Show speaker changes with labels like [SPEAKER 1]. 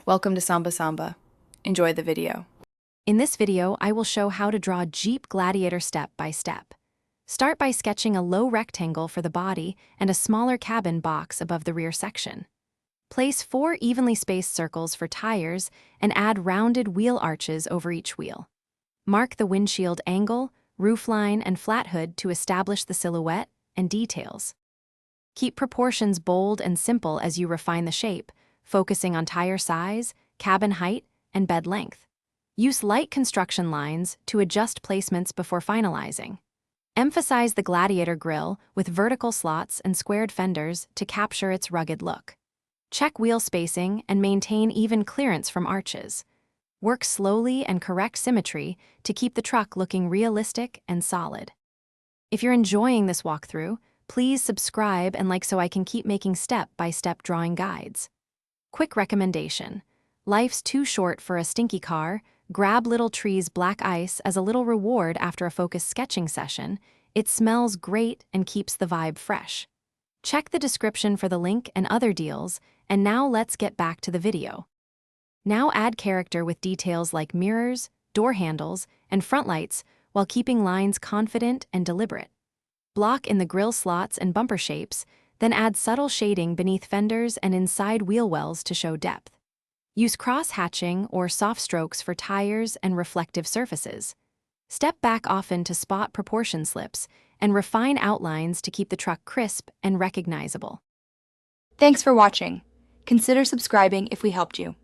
[SPEAKER 1] Welcome to Samba Samba. Enjoy the video.
[SPEAKER 2] In this video, I will show how to draw Jeep Gladiator step by step. Start by sketching a low rectangle for the body and a smaller cabin box above the rear section. Place 4 evenly spaced circles for tires and add rounded wheel arches over each wheel. Mark the windshield angle, roofline, and flat hood to establish the silhouette and details. Keep proportions bold and simple as you refine the shape, focusing on tire size, cabin height, and bed length. Use light construction lines to adjust placements before finalizing. Emphasize the Gladiator grille with vertical slots and squared fenders to capture its rugged look. Check wheel spacing and maintain even clearance from arches. Work slowly and correct symmetry to keep the truck looking realistic and solid. If you're enjoying this walkthrough, please subscribe and like so I can keep making step-by-step drawing guides. Quick recommendation: life's too short for a stinky car. Grab Little Tree's black ice as a little reward after a focused sketching session. It smells great and keeps the vibe fresh. Check the description for the link and other deals, and now let's get back to the video. Now add character with details like mirrors, door handles, and front lights while keeping lines confident and deliberate. Block in the grille slots and bumper shapes, then add subtle shading beneath fenders and inside wheel wells to show depth. Use cross-hatching or soft strokes for tires and reflective surfaces. Step back often to spot proportion slips and refine outlines to keep the truck crisp and recognizable.
[SPEAKER 3] Thanks for watching. Consider subscribing if we helped you.